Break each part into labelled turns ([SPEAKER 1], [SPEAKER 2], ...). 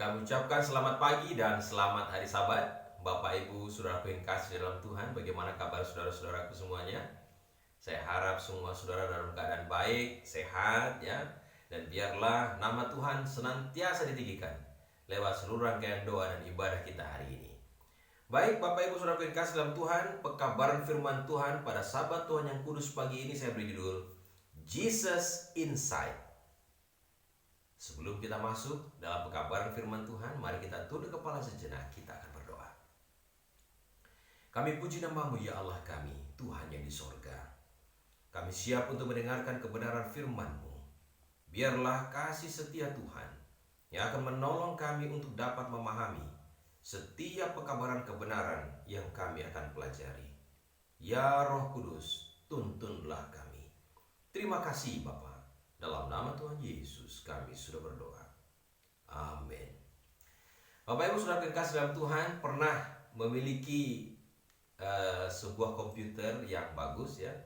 [SPEAKER 1] Kami ucapkan selamat pagi dan selamat hari Sabat. Bapak, Ibu, Saudaraku yang kasih dalam Tuhan, bagaimana kabar saudara-saudaraku semuanya? Saya harap semua saudara dalam keadaan baik, sehat ya. Dan biarlah nama Tuhan senantiasa ditinggikan lewat seluruh rangkaian doa dan ibadah kita hari ini. Baik Bapak, Ibu, Saudaraku yang kasih dalam Tuhan, pekabaran firman Tuhan pada Sabat Tuhan yang kudus pagi ini saya beri judul Jesus Inside. Sebelum kita masuk dalam pekabaran firman Tuhan, mari kita tunduk kepala sejenak, kita akan berdoa. Kami puji nama-Mu ya Allah kami, Tuhan yang di sorga. Kami siap untuk mendengarkan kebenaran firman-Mu. Biarlah kasih setia Tuhan yang akan menolong kami untuk dapat memahami setiap pekabaran kebenaran yang kami akan pelajari. Ya Roh Kudus, tuntunlah kami. Terima kasih Bapa. Dalam nama Tuhan Yesus kami sudah berdoa. Amin. Bapak Ibu Saudara yang kasih dalam Tuhan, pernah memiliki sebuah komputer yang bagus ya.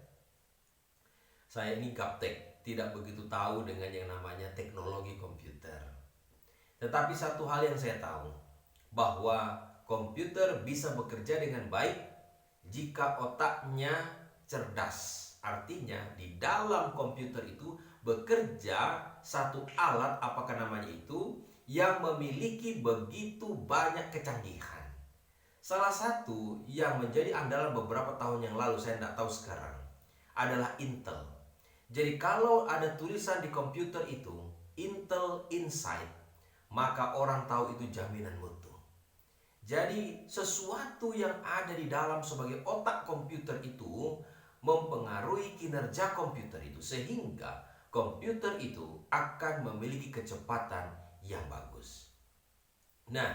[SPEAKER 1] Saya ini gaptek, tidak begitu tahu dengan yang namanya teknologi komputer. Tetapi satu hal yang saya tahu, bahwa komputer bisa bekerja dengan baik jika otaknya cerdas. Artinya di dalam komputer itu bekerja satu alat, apakah namanya itu, yang memiliki begitu banyak kecanggihan. Salah satu yang menjadi andalan beberapa tahun yang lalu, saya tidak tahu sekarang, adalah Intel. Jadi kalau ada tulisan di komputer itu Intel Inside, maka orang tahu itu jaminan mutu. Jadi sesuatu yang ada di dalam sebagai otak komputer itu mempengaruhi kinerja komputer itu, sehingga komputer itu akan memiliki kecepatan yang bagus. Nah,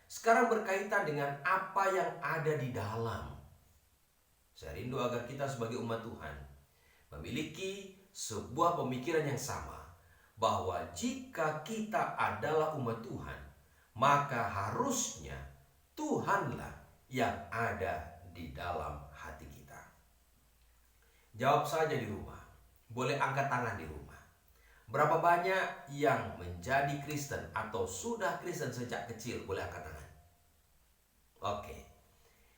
[SPEAKER 1] sekarang berkaitan dengan apa yang ada di dalam. Saya rindu agar kita sebagai umat Tuhan memiliki sebuah pemikiran yang sama, bahwa jika kita adalah umat Tuhan, maka harusnya Tuhanlah yang ada di dalam hati kita. Jawab saja di rumah. Boleh angkat tangan di rumah. Berapa banyak yang menjadi Kristen atau sudah Kristen sejak kecil? Boleh angkat tangan. Oke.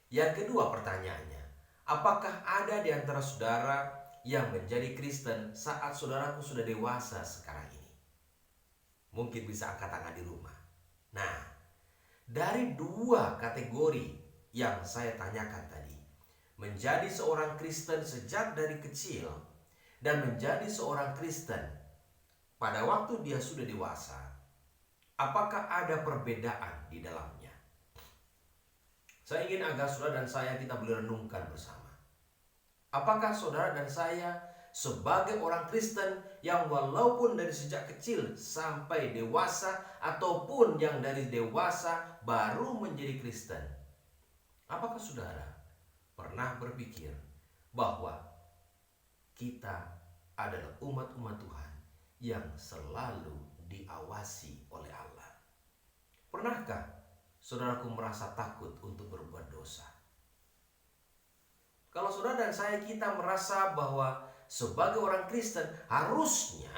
[SPEAKER 1] Yang kedua pertanyaannya, apakah ada di antara saudara yang menjadi Kristen saat saudaraku sudah dewasa sekarang ini? Mungkin bisa angkat tangan di rumah. Nah, dari dua kategori yang saya tanyakan tadi, menjadi seorang Kristen sejak dari kecil dan menjadi seorang Kristen pada waktu dia sudah dewasa, apakah ada perbedaan di dalamnya? Saya ingin agar saudara dan saya kita boleh renungkan bersama. Apakah saudara dan saya sebagai orang Kristen yang walaupun dari sejak kecil sampai dewasa, ataupun yang dari dewasa baru menjadi Kristen, apakah saudara pernah berpikir bahwa kita adalah umat-umat Tuhan yang selalu diawasi oleh Allah? Pernahkah saudaraku merasa takut untuk berbuat dosa? Kalau saudara dan saya kita merasa bahwa sebagai orang Kristen harusnya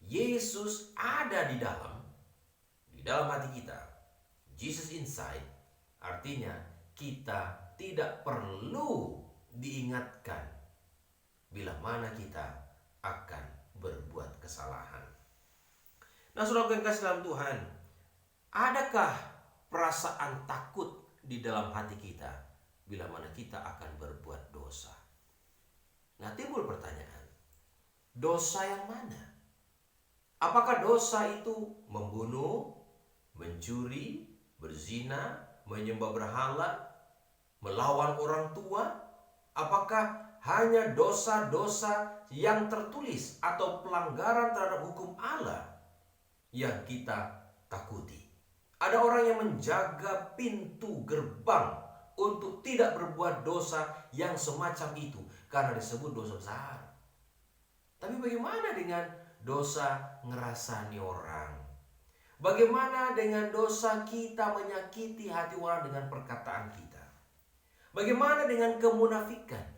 [SPEAKER 1] Yesus ada di dalam hati kita, Jesus inside, artinya kita tidak perlu diingatkan bila mana kita akan berbuat kesalahan. Nah, saudara yang kasih dalam Tuhan, adakah perasaan takut di dalam hati kita bila mana kita akan berbuat dosa? Nah, timbul pertanyaan, dosa yang mana? Apakah dosa itu membunuh, mencuri, berzina, menyembah berhala, melawan orang tua? Apakah hanya dosa-dosa yang tertulis atau pelanggaran terhadap hukum Allah yang kita takuti? Ada orang yang menjaga pintu gerbang untuk tidak berbuat dosa yang semacam itu karena disebut dosa besar. Tapi bagaimana dengan dosa ngerasani orang? Bagaimana dengan dosa kita menyakiti hati orang dengan perkataan kita? Bagaimana dengan kemunafikan?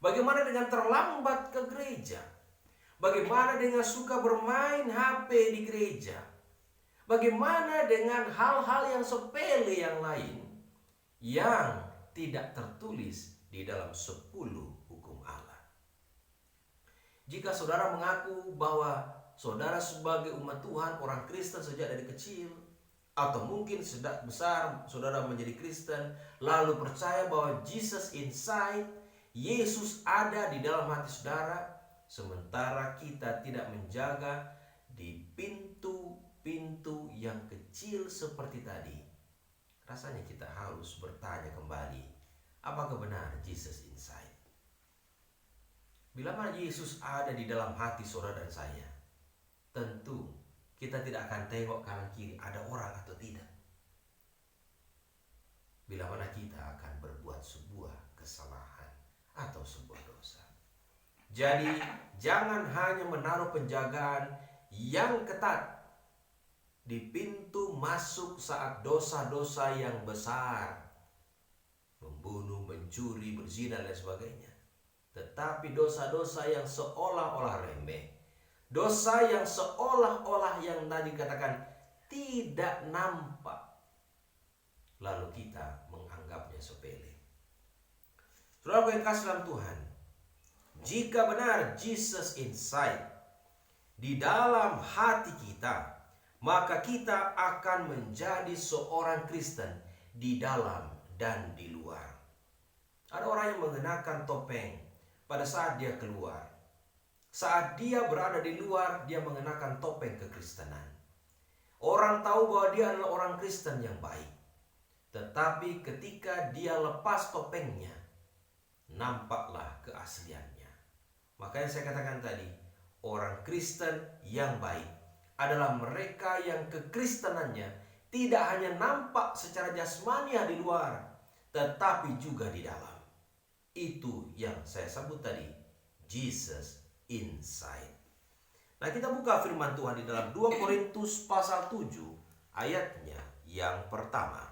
[SPEAKER 1] Bagaimana dengan terlambat ke gereja? Bagaimana dengan suka bermain HP di gereja? Bagaimana dengan hal-hal yang sepele yang lain yang tidak tertulis di dalam 10 hukum Allah? Jika saudara mengaku bahwa saudara sebagai umat Tuhan, orang Kristen sejak dari kecil, atau mungkin sejak besar saudara menjadi Kristen, lalu percaya bahwa Jesus inside, Yesus ada di dalam hati saudara, sementara kita tidak menjaga di pintu-pintu yang kecil seperti tadi, rasanya kita harus bertanya kembali, apakah benar Jesus inside? Bila mana Yesus ada di dalam hati saudara dan saya, tentu kita tidak akan tengok kanan kiri ada orang atau tidak. Bila mana kita akan berbuat sebuah kesalahan atau sebuah dosa. Jadi jangan hanya menaruh penjagaan yang ketat di pintu masuk saat dosa-dosa yang besar, membunuh, mencuri, berzina dan sebagainya. Tetapi dosa-dosa yang seolah-olah remeh, dosa yang seolah-olah yang tadi katakan tidak nampak, lalu kita menganggapnya sepele. Saudara yang kasih dalam Tuhan, jika benar Jesus inside di dalam hati kita, maka kita akan menjadi seorang Kristen di dalam dan di luar. Ada orang yang mengenakan topeng pada saat dia keluar. Saat dia berada di luar, dia mengenakan topeng kekristenan. Orang tahu bahwa dia adalah orang Kristen yang baik. Tetapi ketika dia lepas topengnya, nampaklah keasliannya. Makanya saya katakan tadi, orang Kristen yang baik adalah mereka yang kekristenannya tidak hanya nampak secara jasmania di luar, tetapi juga di dalam. Itu yang saya sebut tadi, Jesus inside. Nah, kita buka firman Tuhan di dalam 2 Korintus pasal 7 ayatnya yang pertama.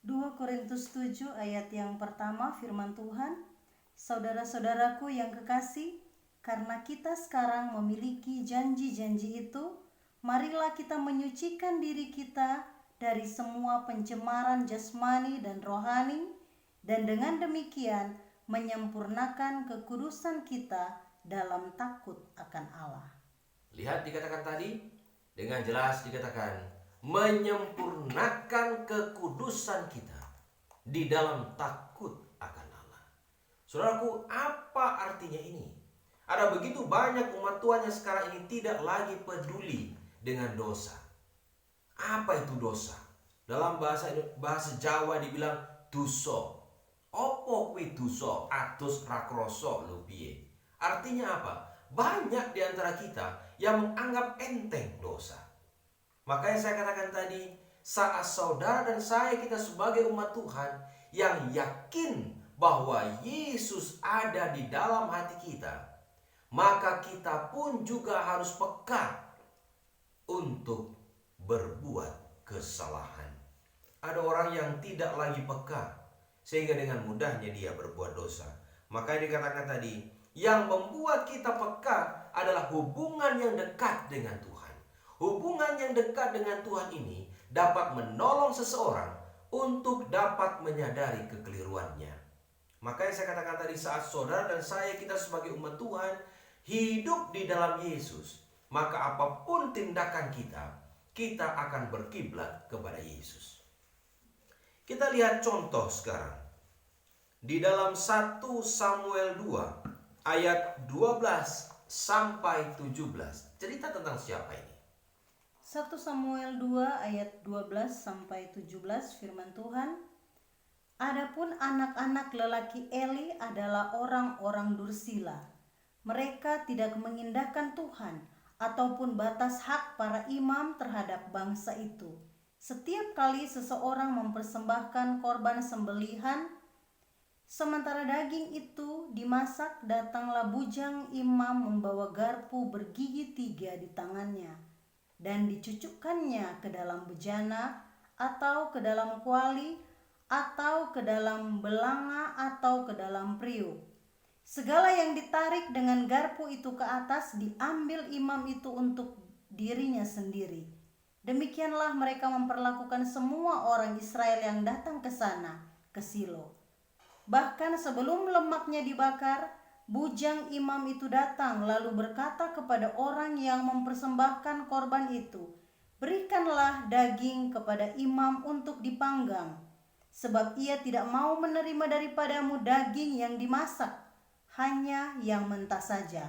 [SPEAKER 2] 2 Korintus 7 ayat yang pertama, firman Tuhan, saudara-saudaraku yang kekasih, karena kita sekarang memiliki janji-janji itu, marilah kita menyucikan diri kita dari semua pencemaran jasmani dan rohani, dan dengan demikian menyempurnakan kekudusan kita dalam takut akan Allah.
[SPEAKER 1] Lihat dikatakan tadi, dengan jelas dikatakan menyempurnakan kekudusan kita di dalam takut akan Allah. Saudaraku, apa artinya ini? Ada begitu banyak umat Tuhan yang sekarang ini tidak lagi peduli dengan dosa. Apa itu dosa? Dalam bahasa Jawa dibilang dosa. Opo kuwi dosa? Atus rakroso lho piye? Artinya apa? Banyak di antara kita yang menganggap enteng dosa. Makanya saya katakan tadi, saat saudara dan saya, kita sebagai umat Tuhan yang yakin bahwa Yesus ada di dalam hati kita, maka kita pun juga harus peka untuk berbuat kesalahan. Ada orang yang tidak lagi peka, sehingga dengan mudahnya dia berbuat dosa. Makanya dikatakan tadi, yang membuat kita peka adalah hubungan yang dekat dengan Tuhan. Hubungan yang dekat dengan Tuhan ini dapat menolong seseorang untuk dapat menyadari kekeliruannya. Makanya saya katakan tadi, saat saudara dan saya, kita sebagai umat Tuhan hidup di dalam Yesus, maka apapun tindakan kita, kita akan berkiblat kepada Yesus. Kita lihat contoh sekarang di dalam 1 Samuel 2 ayat 12 sampai 17. Cerita tentang siapa ini?
[SPEAKER 2] 1 Samuel 2 ayat 12 sampai 17, firman Tuhan, adapun anak-anak lelaki Eli adalah orang-orang dursila. Mereka tidak mengindahkan Tuhan ataupun batas hak para imam terhadap bangsa itu. Setiap kali seseorang mempersembahkan korban sembelihan, sementara daging itu dimasak, datanglah bujang imam membawa garpu bergigi 3 di tangannya, dan dicucukkannya ke dalam bejana, atau ke dalam kuali, atau ke dalam belanga, atau ke dalam periuk. Segala yang ditarik dengan garpu itu ke atas diambil imam itu untuk dirinya sendiri. Demikianlah mereka memperlakukan semua orang Israel yang datang ke sana, ke Silo. Bahkan sebelum lemaknya dibakar, bujang imam itu datang lalu berkata kepada orang yang mempersembahkan korban itu, "Berikanlah daging kepada imam untuk dipanggang, sebab ia tidak mau menerima daripadamu daging yang dimasak, hanya yang mentah saja."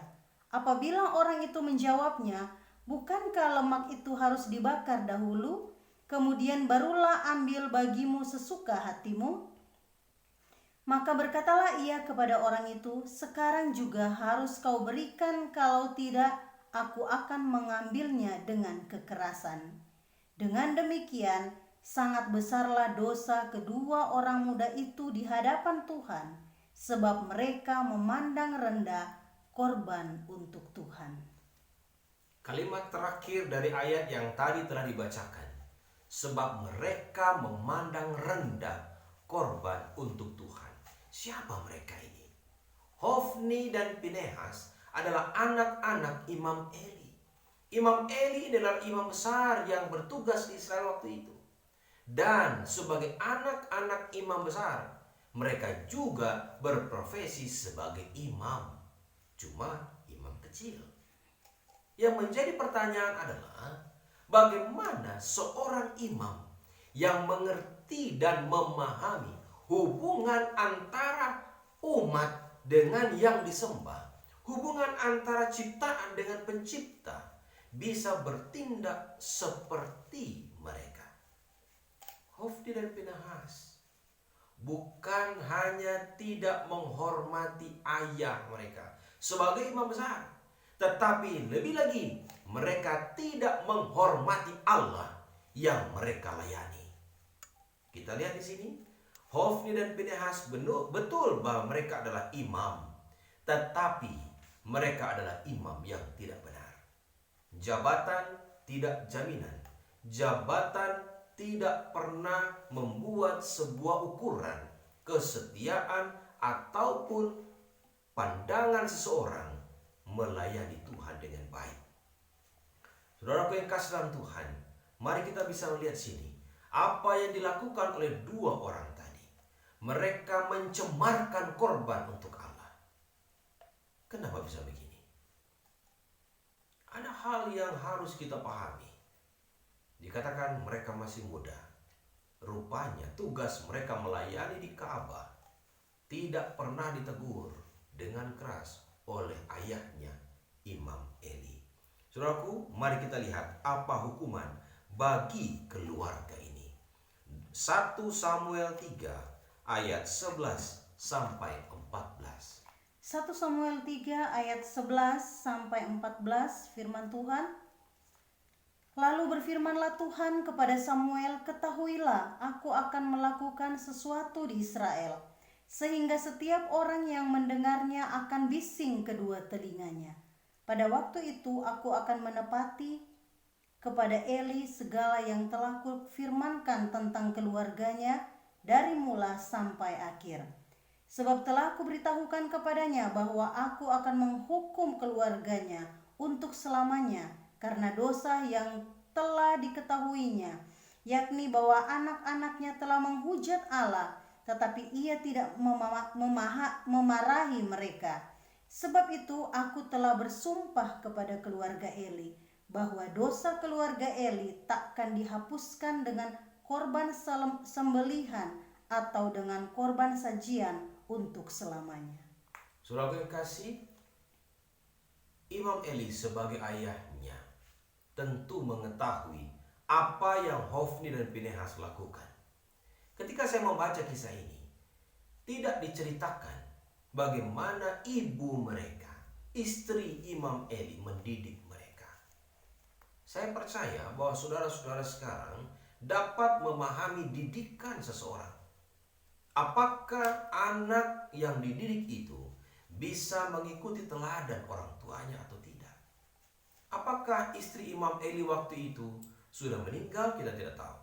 [SPEAKER 2] Apabila orang itu menjawabnya, "Bukankah lemak itu harus dibakar dahulu, kemudian barulah ambil bagimu sesuka hatimu?" Maka berkatalah ia kepada orang itu, "Sekarang juga harus kau berikan, kalau tidak aku akan mengambilnya dengan kekerasan." Dengan demikian, sangat besarlah dosa kedua orang muda itu di hadapan Tuhan, sebab mereka memandang rendah korban untuk Tuhan.
[SPEAKER 1] Kalimat terakhir dari ayat yang tadi telah dibacakan, sebab mereka memandang rendah korban untuk Tuhan. Siapa mereka ini? Hofni dan Pinehas adalah anak-anak Imam Eli. Imam Eli adalah imam besar yang bertugas di Israel waktu itu. Dan sebagai anak-anak imam besar, mereka juga berprofesi sebagai imam. Cuma imam kecil. Yang menjadi pertanyaan adalah, bagaimana seorang imam yang mengerti dan memahami hubungan antara umat dengan yang disembah, hubungan antara ciptaan dengan pencipta, bisa bertindak seperti mereka? Hofni dan Pinehas bukan hanya tidak menghormati ayah mereka sebagai imam besar, tetapi lebih lagi mereka tidak menghormati Allah yang mereka layani. Kita lihat di sini, Hofni dan Pinehas betul bahwa mereka adalah imam, tetapi mereka adalah imam yang tidak benar. Jabatan tidak jaminan. Jabatan tidak pernah membuat sebuah ukuran kesetiaan ataupun pandangan seseorang melayani Tuhan dengan baik. Saudaraku yang kasih dalam Tuhan, mari kita bisa melihat sini apa yang dilakukan oleh dua orang tadi. Mereka mencemarkan korban untuk Allah. Kenapa bisa begini? Ada hal yang harus kita pahami. Dikatakan mereka masih muda. Rupanya tugas mereka melayani di Ka'bah tidak pernah ditegur dengan keras oleh ayahnya Imam Eli. Saudaraku, mari kita lihat apa hukuman bagi keluarga ini. 1 Samuel 3 ayat 11 sampai 14.
[SPEAKER 2] 1 Samuel 3 ayat 11 sampai 14, firman Tuhan. Lalu berfirmanlah Tuhan kepada Samuel, "Ketahuilah, aku akan melakukan sesuatu di Israel, sehingga setiap orang yang mendengarnya akan bising kedua telinganya. Pada waktu itu aku akan menepati kepada Eli segala yang telah kufirmankan tentang keluarganya dari mula sampai akhir. Sebab telah kuberitahukan kepadanya bahwa aku akan menghukum keluarganya untuk selamanya karena dosa yang telah diketahuinya, yakni bahwa anak-anaknya telah menghujat Allah, tetapi ia tidak memarahi mereka. Sebab itu aku telah bersumpah kepada keluarga Eli, bahwa dosa keluarga Eli takkan dihapuskan dengan korban sembelihan atau dengan korban sajian untuk selamanya."
[SPEAKER 1] Saudara yang kasih, Imam Eli sebagai ayahnya tentu mengetahui apa yang Hofni dan Pinehas lakukan. Ketika saya membaca kisah ini, tidak diceritakan bagaimana ibu mereka, istri Imam Eli, mendidik mereka. Saya percaya bahwa saudara-saudara sekarang dapat memahami didikan seseorang. Apakah anak yang dididik itu bisa mengikuti teladan orang tuanya atau tidak? Apakah istri Imam Eli waktu itu sudah meninggal? Kita tidak tahu.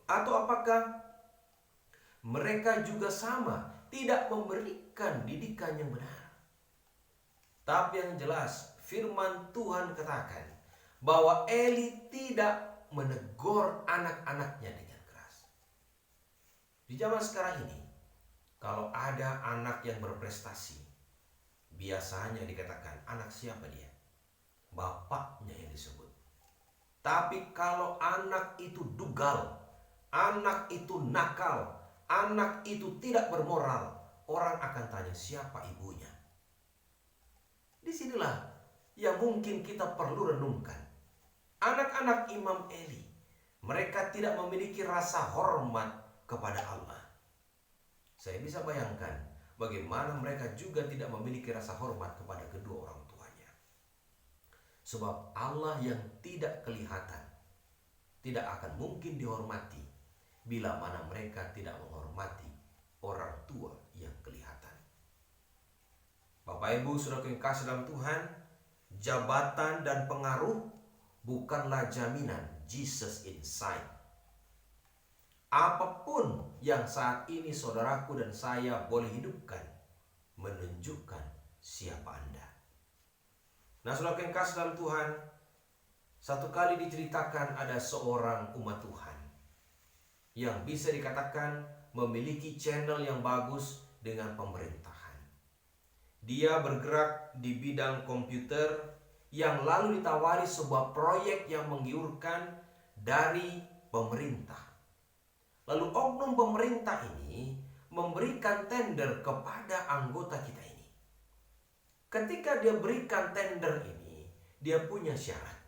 [SPEAKER 1] Atau apakah mereka juga sama, tidak memberikan didikan yang benar? Tapi yang jelas firman Tuhan katakan bahwa Eli tidak menegur anak-anaknya dengan keras. Di zaman sekarang ini, kalau ada anak yang berprestasi, biasanya dikatakan, anak siapa dia? Bapaknya yang disebut. Tapi kalau anak itu dugal, anak itu nakal, anak itu tidak bermoral, orang akan tanya siapa ibunya. Disinilah yang mungkin kita perlu renungkan. Anak-anak Imam Eli, mereka tidak memiliki rasa hormat kepada Allah. Saya bisa bayangkan bagaimana mereka juga tidak memiliki rasa hormat kepada kedua orang tuanya. Sebab Allah yang tidak kelihatan tidak akan mungkin dihormati bila mana mereka tidak menghormati orang tua yang kelihatan. Bapak Ibu Saudara yang kasih dalam Tuhan, jabatan dan pengaruh bukanlah jaminan Jesus inside. Apapun yang saat ini saudaraku dan saya boleh hidupkan menunjukkan siapa Anda. Nah, saudara yang kasih dalam Tuhan, satu kali diceritakan ada seorang umat Tuhan yang bisa dikatakan memiliki channel yang bagus dengan pemerintahan. Dia bergerak di bidang komputer yang lalu ditawari sebuah proyek yang menggiurkan dari pemerintah. Lalu oknum pemerintah ini memberikan tender kepada anggota kita ini. Ketika dia berikan tender ini, dia punya syarat.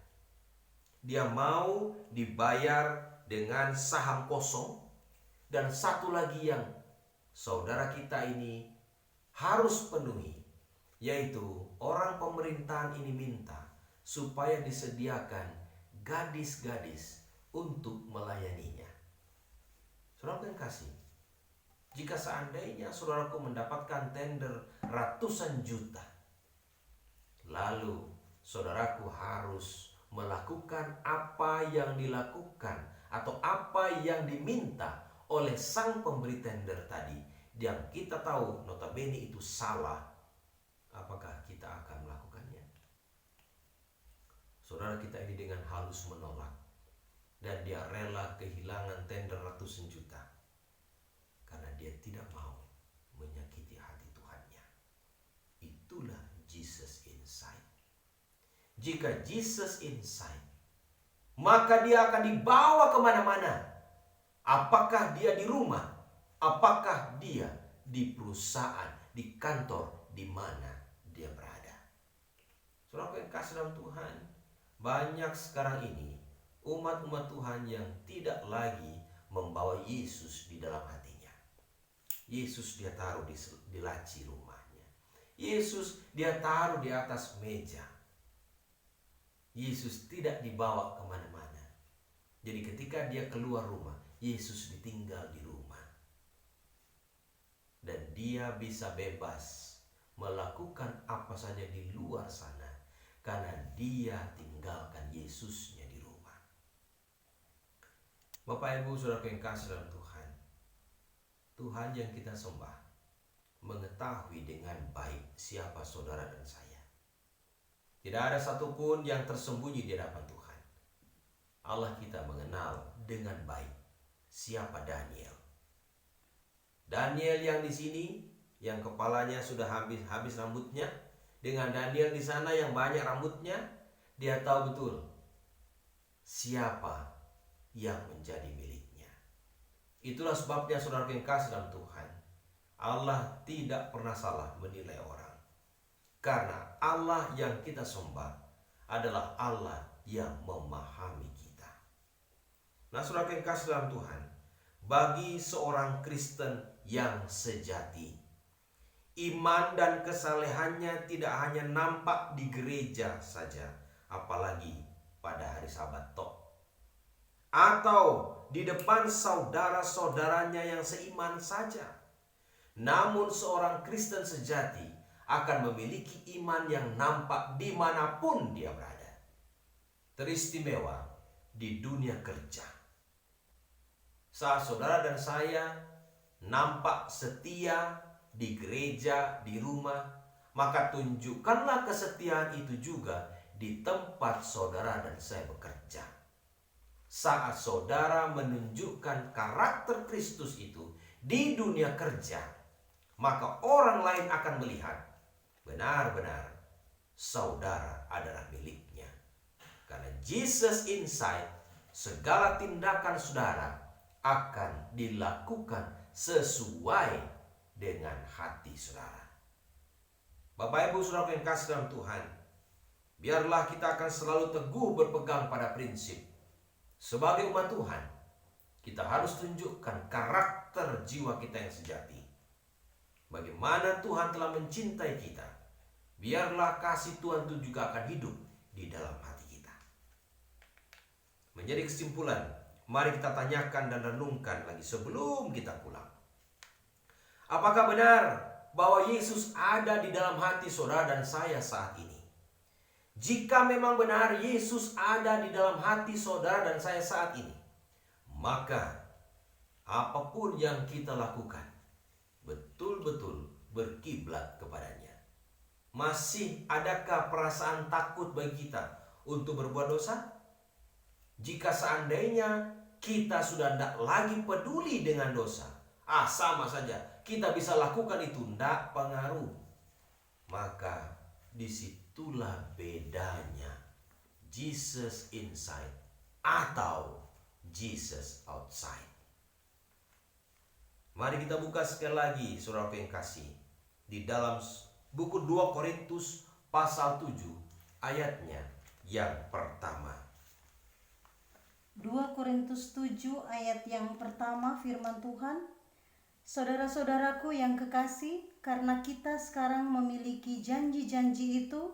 [SPEAKER 1] Dia mau dibayar dengan saham kosong, dan satu lagi yang saudara kita ini harus penuhi, yaitu orang pemerintahan ini minta supaya disediakan gadis-gadis untuk melayaninya. Saudara yang kasih, jika seandainya saudaraku mendapatkan tender ratusan juta, lalu saudaraku harus melakukan apa yang dilakukan atau apa yang diminta oleh sang pemberi tender tadi, yang kita tahu notabene itu salah, apakah kita akan melakukannya? Saudara kita ini dengan halus menolak, dan dia rela kehilangan tender ratusan juta karena dia tidak mau menyakiti hati Tuhannya. Itulah Jesus inside. Jika Jesus inside, maka dia akan dibawa kemana-mana. Apakah dia di rumah, apakah dia di perusahaan, di kantor, di mana dia berada. Saudara yang kasih dalam Tuhan, banyak sekarang ini umat-umat Tuhan yang tidak lagi membawa Yesus di dalam hatinya. Yesus dia taruh di laci rumahnya. Yesus dia taruh di atas meja. Yesus tidak dibawa kemana-mana. Jadi ketika dia keluar rumah, Yesus ditinggal di rumah. Dan dia bisa bebas melakukan apa saja di luar sana, karena dia tinggalkan Yesusnya di rumah. Bapak Ibu Saudara yang kasih dalam Tuhan, Tuhan yang kita sembah mengetahui dengan baik siapa saudara dan saya. Tidak ada satupun yang tersembunyi di hadapan Tuhan. Allah kita mengenal dengan baik siapa Daniel. Daniel yang di sini, yang kepalanya sudah habis rambutnya, dengan Daniel di sana yang banyak rambutnya, dia tahu betul siapa yang menjadi miliknya. Itulah sebabnya saudara yang kasih dalam Tuhan, Allah tidak pernah salah menilai orang. Karena Allah yang kita sembah adalah Allah yang memahami kita. Nah, saudara yang kasih dalam Tuhan, bagi seorang Kristen yang sejati, iman dan kesalehannya tidak hanya nampak di gereja saja, apalagi pada hari Sabat toh, atau di depan saudara-saudaranya yang seiman saja. Namun seorang Kristen sejati akan memiliki iman yang nampak dimanapun dia berada. Teristimewa di dunia kerja. Saat saudara dan saya nampak setia di gereja, di rumah, maka tunjukkanlah kesetiaan itu juga di tempat saudara dan saya bekerja. saat saudara menunjukkan karakter Kristus itu di dunia kerja, maka orang lain akan melihat benar-benar saudara adalah miliknya. Karena Jesus inside, segala tindakan saudara akan dilakukan sesuai dengan hati saudara. Bapak Ibu Saudara yang kasih dalam Tuhan, biarlah kita akan selalu teguh berpegang pada prinsip. Sebagai umat Tuhan, kita harus tunjukkan karakter jiwa kita yang sejati. Bagaimana Tuhan telah mencintai kita, biarlah kasih Tuhan itu juga akan hidup di dalam hati kita. Menjadi kesimpulan, mari kita tanyakan dan renungkan lagi sebelum kita pulang. Apakah benar bahwa Yesus ada di dalam hati saudara dan saya saat ini? Jika memang benar Yesus ada di dalam hati saudara dan saya saat ini, maka apapun yang kita lakukan betul-betul berkiblat kepadanya. Masih adakah perasaan takut bagi kita untuk berbuat dosa? Jika seandainya kita sudah tidak lagi peduli dengan dosa, sama saja kita bisa lakukan itu, tidak pengaruh. Maka disitulah bedanya Jesus inside atau Jesus outside. Mari kita buka sekali lagi saudara yang kasih di dalam buku 2 Korintus pasal 7 ayatnya yang pertama.
[SPEAKER 2] 2 Korintus 7 ayat yang pertama, firman Tuhan, saudara-saudaraku yang kekasih, karena kita sekarang memiliki janji-janji itu,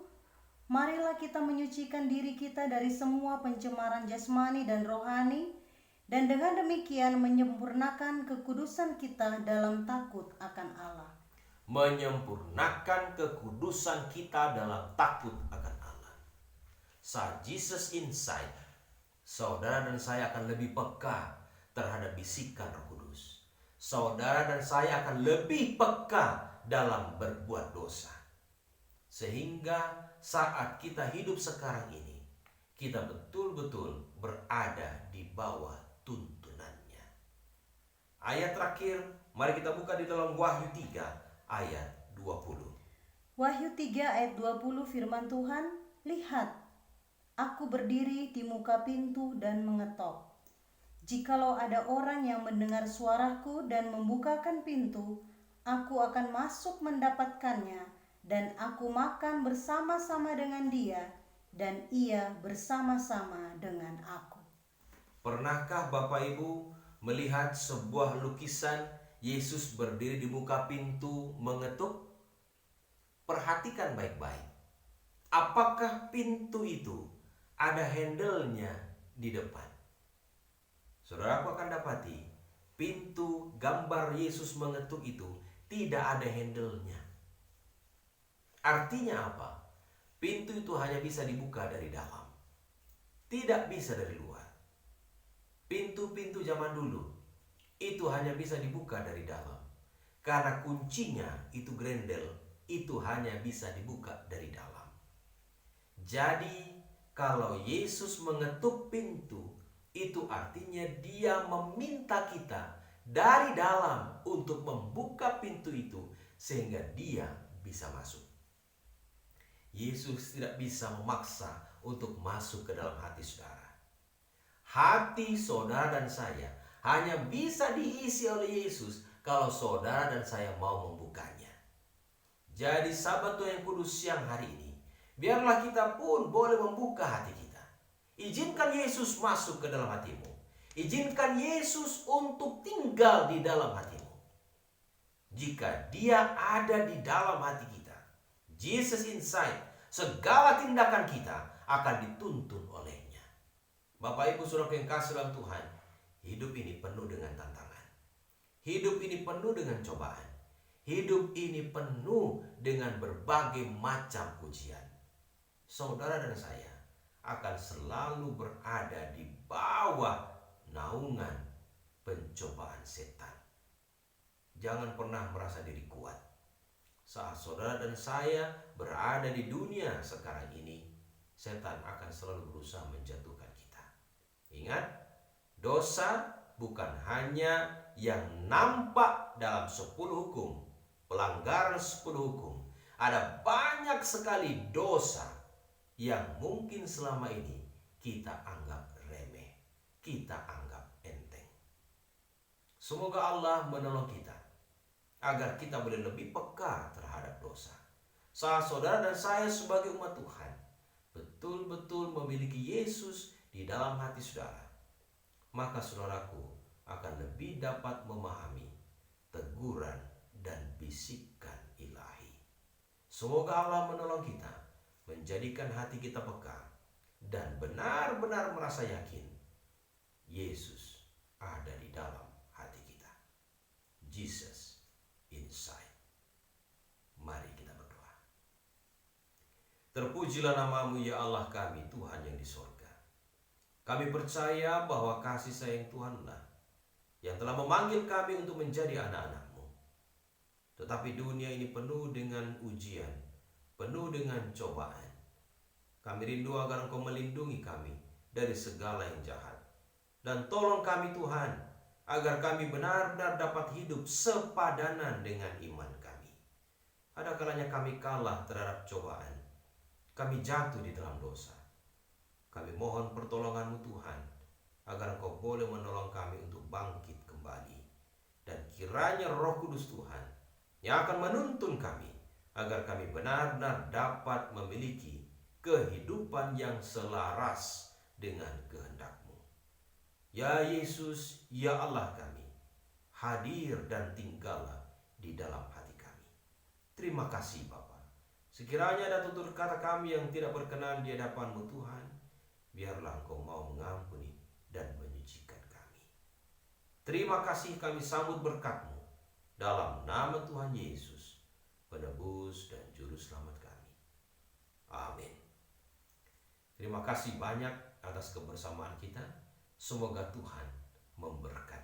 [SPEAKER 2] marilah kita menyucikan diri kita dari semua pencemaran jasmani dan rohani, dan dengan demikian menyempurnakan kekudusan kita dalam takut akan Allah.
[SPEAKER 1] Menyempurnakan kekudusan kita dalam takut akan Allah. Saat Jesus inside, saudara dan saya akan lebih peka terhadap bisikan Roh Kudus. Saudara dan saya akan lebih peka dalam berbuat dosa. Sehingga saat kita hidup sekarang ini, kita betul-betul berada di bawah tuntunannya. Ayat terakhir, mari kita buka di dalam Wahyu 3 ayat 20.
[SPEAKER 2] Wahyu 3 ayat 20, firman Tuhan, lihat, aku berdiri di muka pintu dan mengetok. Jikalau ada orang yang mendengar suaraku dan membukakan pintu, aku akan masuk mendapatkannya, dan aku makan bersama-sama dengan dia, dan ia bersama-sama dengan aku.
[SPEAKER 1] Pernahkah Bapak Ibu melihat sebuah lukisan Yesus berdiri di muka pintu mengetuk? Perhatikan baik-baik. Apakah pintu itu ada handle-nya di depan? Saudaraku akan dapati pintu gambar Yesus mengetuk itu tidak ada handle-nya. Artinya apa? Pintu itu hanya bisa dibuka dari dalam, tidak bisa dari luar. Pintu-pintu zaman dulu itu hanya bisa dibuka dari dalam, karena kuncinya itu grendel, itu hanya bisa dibuka dari dalam. Jadi kalau Yesus mengetuk pintu, itu artinya dia meminta kita dari dalam untuk membuka pintu itu sehingga dia bisa masuk. Yesus tidak bisa memaksa untuk masuk ke dalam hati saudara. Hati saudara dan saya hanya bisa diisi oleh Yesus kalau saudara dan saya mau membukanya. Jadi sahabat Tuhan yang kudus siang hari ini, biarlah kita pun boleh membuka hati kita. Izinkan Yesus masuk ke dalam hatimu. Izinkan Yesus untuk tinggal di dalam hatimu. Jika dia ada di dalam hati kita, Jesus inside, segala tindakan kita akan dituntun olehnya. Bapak Ibu Saudara yang kasih dalam Tuhan, hidup ini penuh dengan tantangan. Hidup ini penuh dengan cobaan. Hidup ini penuh dengan berbagai macam ujian. Saudara dan saya akan selalu berada di bawah naungan pencobaan setan. Jangan pernah merasa diri kuat. Saat saudara dan saya berada di dunia sekarang ini, setan akan selalu berusaha menjatuhkan kita. Ingat, Dosa bukan hanya yang nampak dalam 10 hukum, pelanggaran 10 hukum. Ada banyak sekali dosa yang mungkin selama ini kita anggap remeh, kita anggap enteng. Semoga Allah menolong kita agar kita boleh lebih peka terhadap dosa. Saudara dan saya sebagai umat Tuhan betul-betul memiliki Yesus di dalam hati saudara, maka saudaraku akan lebih dapat memahami teguran dan bisikan ilahi. Semoga Allah menolong kita menjadikan hati kita peka dan benar-benar merasa yakin Yesus ada di dalam hati kita. Jesus inside. Mari kita berdoa. Terpujilah namamu ya Allah kami, Tuhan yang di sorga. Kami percaya bahwa kasih sayang Tuhanlah yang telah memanggil kami untuk menjadi anak-anak-Mu. Tetapi dunia ini penuh dengan ujian, penuh dengan cobaan. Kami rindu agar Engkau melindungi kami dari segala yang jahat. Dan tolong kami Tuhan, agar kami benar-benar dapat hidup sepadanan dengan iman kami. Ada kalanya kami kalah terhadap cobaan. Kami jatuh di dalam dosa. Kami mohon pertolongan-Mu Tuhan, agar Engkau boleh menolong kami untuk bangkit kembali. Dan kiranya Roh Kudus Tuhan yang akan menuntun kami, agar kami benar-benar dapat memiliki kehidupan yang selaras dengan kehendak-Mu. Ya Yesus, ya Allah kami, hadir dan tinggallah di dalam hati kami. Terima kasih Bapa. Sekiranya ada tutur kata kami yang tidak berkenan di hadapan-Mu Tuhan, biarlah Engkau mau mengampuni dan menyucikan kami. Terima kasih kami sambut berkat-Mu dalam nama Tuhan Yesus, penebus dan juru selamat kami. Amin. Terima kasih banyak atas kebersamaan kita. Semoga Tuhan memberkati.